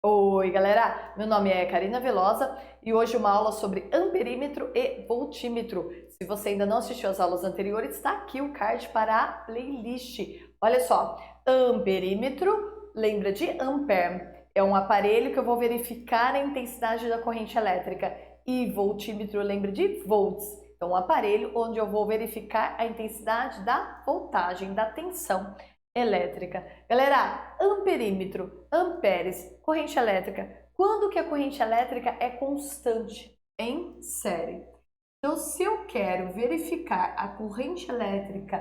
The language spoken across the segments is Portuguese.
Oi, galera! Meu nome é Karina Velosa e hoje uma aula sobre amperímetro e voltímetro. Se você ainda não assistiu às aulas anteriores, está aqui o card para a playlist. Olha só, amperímetro, lembra de ampere? É um aparelho que eu vou verificar a intensidade da corrente elétrica. E voltímetro, lembra de volts? Então, um aparelho onde eu vou verificar a intensidade da voltagem, da tensão elétrica. Galera, amperímetro, amperes, corrente elétrica. Quando que a corrente elétrica é constante? Em série. Então, se eu quero verificar a corrente elétrica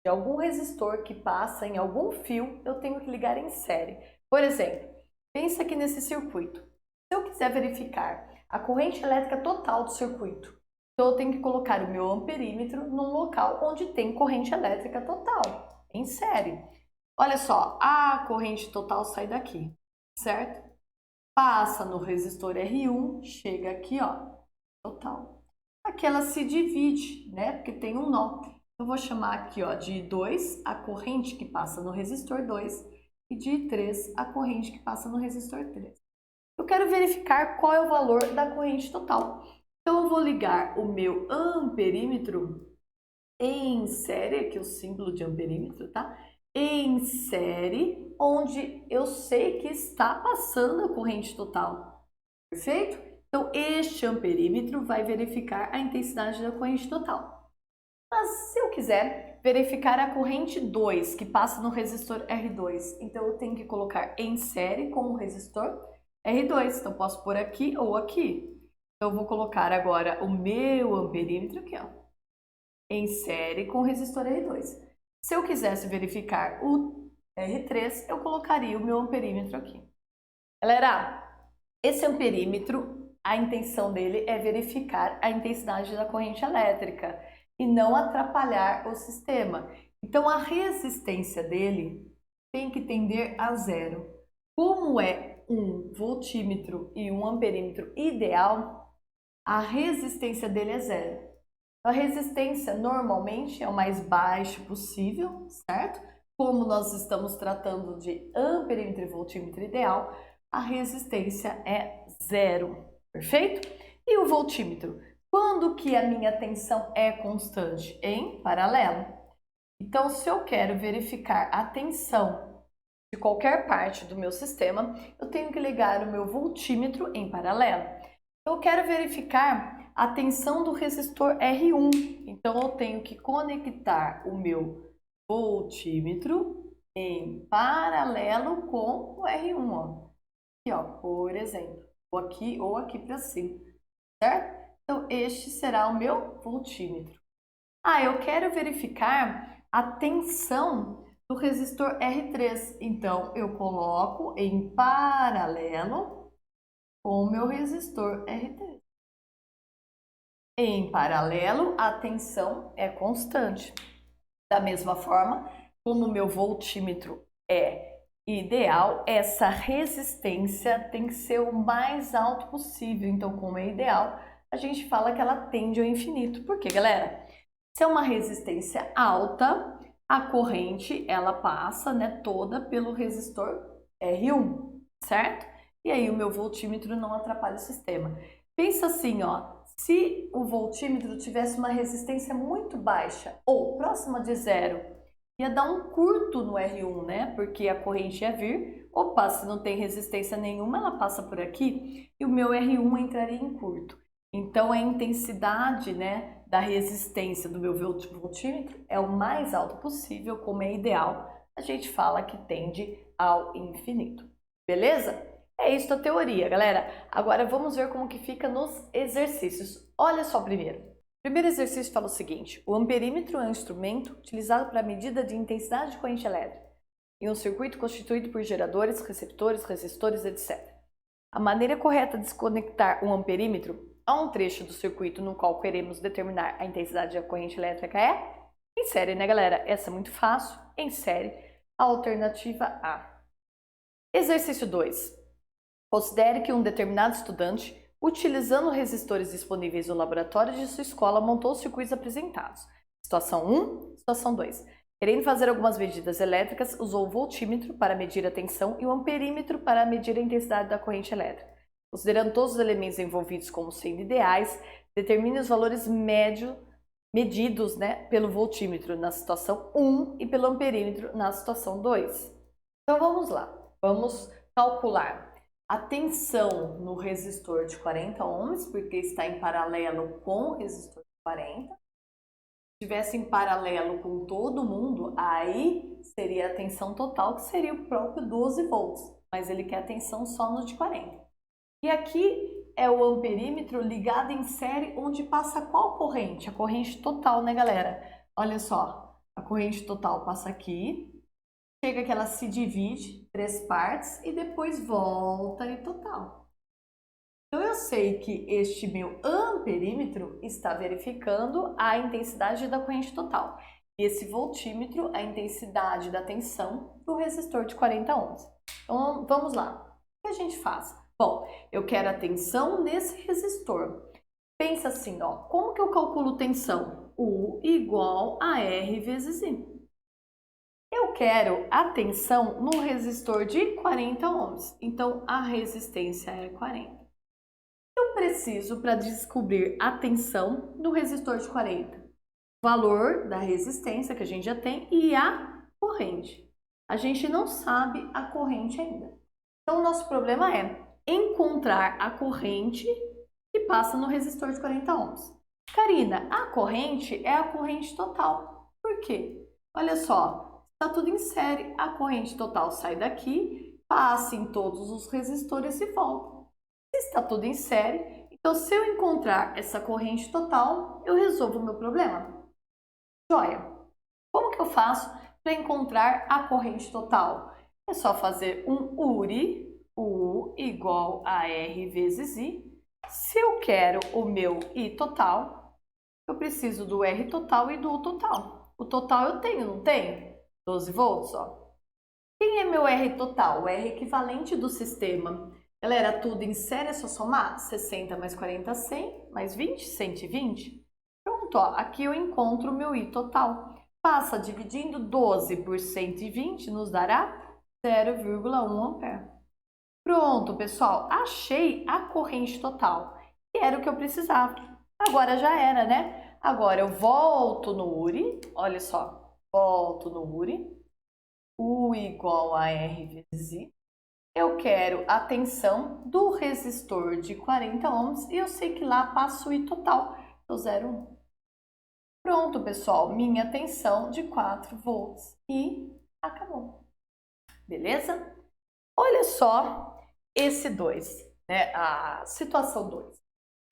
de algum resistor que passa em algum fio, eu tenho que ligar em série. Por exemplo, pensa aqui nesse circuito. Se eu quiser verificar a corrente elétrica total do circuito, então eu tenho que colocar o meu amperímetro num local onde tem corrente elétrica total, em série. Olha só, a corrente total sai daqui, certo? Passa no resistor R1, chega aqui, ó, total. Aqui ela se divide, né? Porque tem um nó. Eu vou chamar aqui, ó, de 2 a corrente que passa no resistor 2 e de 3 a corrente que passa no resistor 3. Eu quero verificar qual é o valor da corrente total. Então eu vou ligar o meu amperímetro em série, aqui o símbolo de amperímetro, tá? Em série, onde eu sei que está passando a corrente total. Perfeito? Então, este amperímetro vai verificar a intensidade da corrente total. Mas se eu quiser verificar a corrente 2, que passa no resistor R2, então eu tenho que colocar em série com o resistor R2. Então, posso pôr aqui ou aqui. Então, eu vou colocar agora o meu amperímetro aqui, ó, em série com o resistor R2. Se eu quisesse verificar o R3, eu colocaria o meu amperímetro aqui. Galera, esse amperímetro, a intenção dele é verificar a intensidade da corrente elétrica e não atrapalhar o sistema. Então, a resistência dele tem que tender a zero. Como é um voltímetro e um amperímetro ideal, a resistência dele é zero. A resistência normalmente é o mais baixo possível, certo? Como nós estamos tratando de amperímetro e voltímetro ideal, a resistência é zero, perfeito? E o voltímetro? Quando que a minha tensão é constante? Em paralelo. Então, se eu quero verificar a tensão de qualquer parte do meu sistema, eu tenho que ligar o meu voltímetro em paralelo. Eu quero verificar a tensão do resistor R1, então eu tenho que conectar o meu voltímetro em paralelo com o R1, ó. Aqui, ó, por exemplo, ou aqui para cima, certo? Então, este será o meu voltímetro. Eu quero verificar a tensão do resistor R3, então eu coloco em paralelo com o meu resistor R3. Em paralelo, a tensão é constante. Da mesma forma, como o meu voltímetro é ideal, essa resistência tem que ser o mais alto possível. Então, como é ideal, a gente fala que ela tende ao infinito. Por quê, galera? Se é uma resistência alta, a corrente ela passa, né, toda pelo resistor R1, certo? E aí o meu voltímetro não atrapalha o sistema. Pensa assim, ó, se o voltímetro tivesse uma resistência muito baixa ou próxima de zero, ia dar um curto no R1, né? Porque a corrente ia vir, opa, se não tem resistência nenhuma, ela passa por aqui e o meu R1 entraria em curto. Então, a intensidade, né, da resistência do meu voltímetro é o mais alto possível, como é ideal. A gente fala que tende ao infinito. Beleza? É isso a teoria, galera. Agora vamos ver como que fica nos exercícios. Olha só primeiro. O primeiro exercício fala o seguinte: o amperímetro é um instrumento utilizado para a medida de intensidade de corrente elétrica em um circuito constituído por geradores, receptores, resistores, etc. A maneira correta de se conectar um amperímetro a um trecho do circuito no qual queremos determinar a intensidade da corrente elétrica é em série, né, galera? Essa é muito fácil, em série. A alternativa A. Exercício 2. Considere que um determinado estudante, utilizando resistores disponíveis no laboratório de sua escola, montou os circuitos apresentados. Situação 1, situação 2. Querendo fazer algumas medidas elétricas, usou o voltímetro para medir a tensão e o amperímetro para medir a intensidade da corrente elétrica. Considerando todos os elementos envolvidos como sendo ideais, determine os valores medidos, né, pelo voltímetro na situação 1 e pelo amperímetro na situação 2. Então vamos lá, vamos calcular a tensão no resistor de 40 ohms, porque está em paralelo com o resistor de 40. Se estivesse em paralelo com todo mundo, aí seria a tensão total, que seria o próprio 12 volts, mas ele quer a tensão só no de 40. E aqui é o amperímetro ligado em série, onde passa qual corrente? A corrente total, né, galera? Olha só, a corrente total passa aqui, chega que ela se divide em 3 partes e depois volta em total. Então, eu sei que este meu amperímetro está verificando a intensidade da corrente total. E esse voltímetro, a intensidade da tensão do resistor de 40 ohms. Então, vamos lá. O que a gente faz? Bom, eu quero a tensão nesse resistor. Pensa assim, ó, como que eu calculo tensão? U igual a R vezes I. Eu quero a tensão no resistor de 40 ohms. Então, a resistência é 40. Eu preciso, para descobrir a tensão no resistor de 40, o valor da resistência que a gente já tem e a corrente. A gente não sabe a corrente ainda. Então, o nosso problema é encontrar a corrente que passa no resistor de 40 ohms. Karina, a corrente é a corrente total. Por quê? Olha só, está tudo em série. A corrente total sai daqui, passa em todos os resistores e volta. Está tudo em série, então se eu encontrar essa corrente total, eu resolvo o meu problema. Joia! Como que eu faço para encontrar a corrente total? É só fazer um URI, U igual a R vezes I. Se eu quero o meu I total, eu preciso do R total e do U total. O total eu tenho, não tenho? 12 volts, ó. Quem é meu R total? O R equivalente do sistema. Galera, tudo em série, é só somar 60 mais 40, 100, mais 20, 120. Pronto, ó, aqui eu encontro o meu I total. Passa dividindo 12 por 120, nos dará 0,1 ampere. Pronto, pessoal, achei a corrente total, que era o que eu precisava. Agora já era, né? Agora eu volto no URI, olha só, volto no URI, U igual a R vezes I. Eu quero a tensão do resistor de 40 ohms e eu sei que lá passa o I total, do 0,1. Pronto, pessoal, minha tensão de 4 volts e acabou. Beleza? Olha só esse 2, né? A situação 2.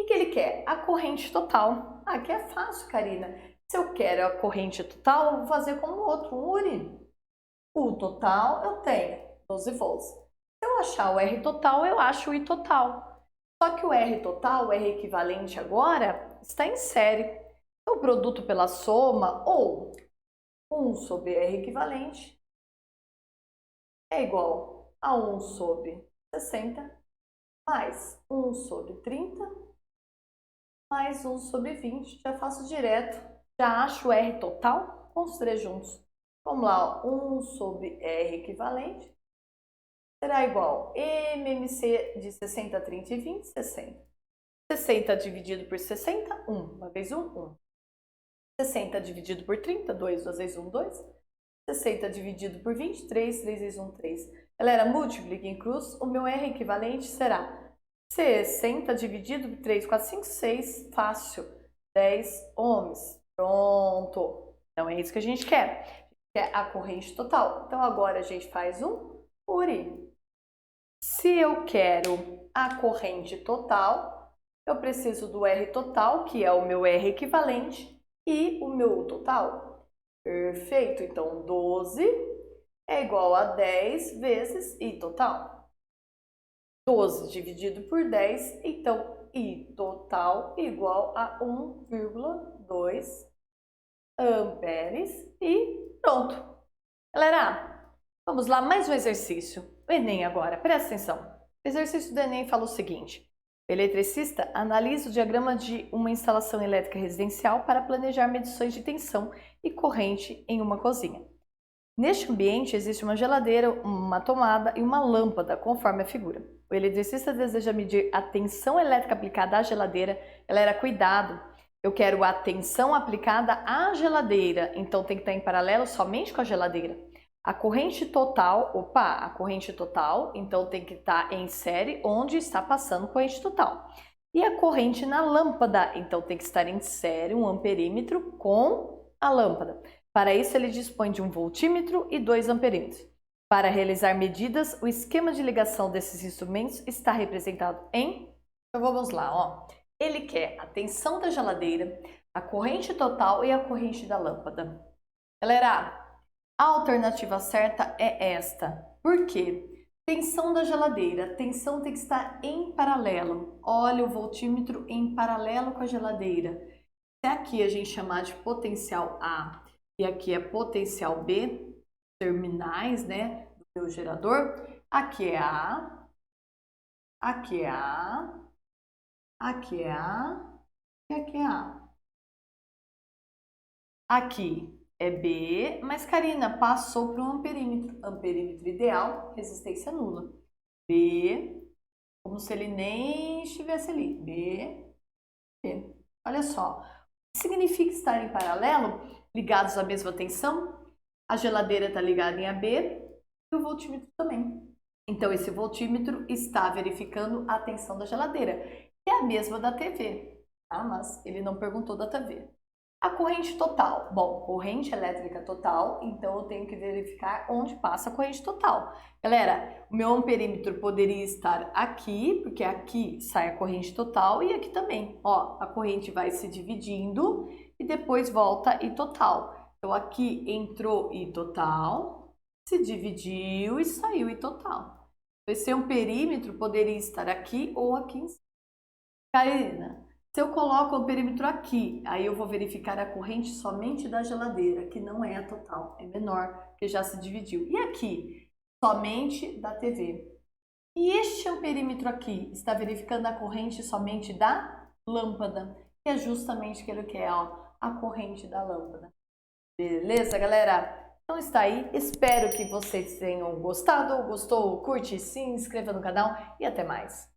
O que ele quer? A corrente total. Aqui é fácil, Karina. Se eu quero a corrente total, eu vou fazer como o outro, um URI. O total eu tenho 12 volts. Se eu achar o R total, eu acho o I total. Só que o R total, o R equivalente agora, está em série. O produto pela soma, ou 1 sobre R equivalente, é igual a 1 sobre 60, mais 1 sobre 30, mais 1 sobre 20. Já faço direto. Já acho o R total com os três juntos. Vamos lá, 1 sobre R equivalente será igual MMC de 60, 30 e 20, 60. 60 dividido por 60, 1. Uma vez 1, 1. 60 dividido por 30, 2. 2 vezes 1, 2. 60 dividido por 20, 3. 3 vezes 1, 3. Galera, multiplica em cruz. O meu R equivalente será 60 dividido por 3, 4, 5, 6. Fácil. 10 ohms. Pronto. Então, é isso que a gente quer. A gente quer a corrente total. Então, agora a gente faz um URI. Se eu quero a corrente total, eu preciso do R total, que é o meu R equivalente, e o meu U total. Perfeito, então 12 é igual a 10 vezes I total. 12 dividido por 10, então I total igual a 1,2 amperes e pronto. Galera, vamos lá, mais um exercício. O Enem agora, presta atenção. O exercício do Enem fala o seguinte: O eletricista analisa o diagrama de uma instalação elétrica residencial para planejar medições de tensão e corrente em uma cozinha. Neste ambiente existe uma geladeira, uma tomada e uma lâmpada, conforme a figura. O eletricista deseja medir a tensão elétrica aplicada à geladeira. Galera, cuidado! Eu quero a tensão aplicada à geladeira, então tem que estar em paralelo somente com a geladeira. A corrente total, a corrente total, então tem que estar em série onde está passando corrente total. E a corrente na lâmpada, então tem que estar em série, um amperímetro com a lâmpada. Para isso, ele dispõe de um voltímetro e 2 amperímetros. Para realizar medidas, o esquema de ligação desses instrumentos está representado em... Então vamos lá, ó. Ele quer a tensão da geladeira, a corrente total e a corrente da lâmpada. Galera, a alternativa certa é esta. Por quê? Tensão da geladeira. Tensão tem que estar em paralelo. Olha o voltímetro em paralelo com a geladeira. Se aqui a gente chamar de potencial A e aqui é potencial B, terminais, né, do meu gerador, aqui é A, aqui é A, aqui é A e aqui é A. Aqui é B, mas Karina, passou para um amperímetro. Amperímetro ideal, resistência nula. B, como se ele nem estivesse ali. B, B. Olha só, o que significa estar em paralelo, ligados à mesma tensão? A geladeira está ligada em AB e o voltímetro também. Então, esse voltímetro está verificando a tensão da geladeira, que é a mesma da TV, tá? Mas ele não perguntou da TV. A corrente total. Bom, corrente elétrica total, então eu tenho que verificar onde passa a corrente total. Galera, o meu amperímetro poderia estar aqui, porque aqui sai a corrente total e aqui também. Ó, a corrente vai se dividindo e depois volta e total. Então, aqui entrou I total, se dividiu e saiu I total. Esse amperímetro poderia estar aqui ou aqui em cima. Karina, se eu coloco o perímetro aqui, aí eu vou verificar a corrente somente da geladeira, que não é a total, é menor, porque já se dividiu. E aqui, somente da TV. E este amperímetro aqui está verificando a corrente somente da lâmpada, que é justamente o que ele quer, ó, a corrente da lâmpada. Beleza, galera? Então está aí, espero que vocês tenham gostado. Gostou? Curte, se inscreva no canal e até mais.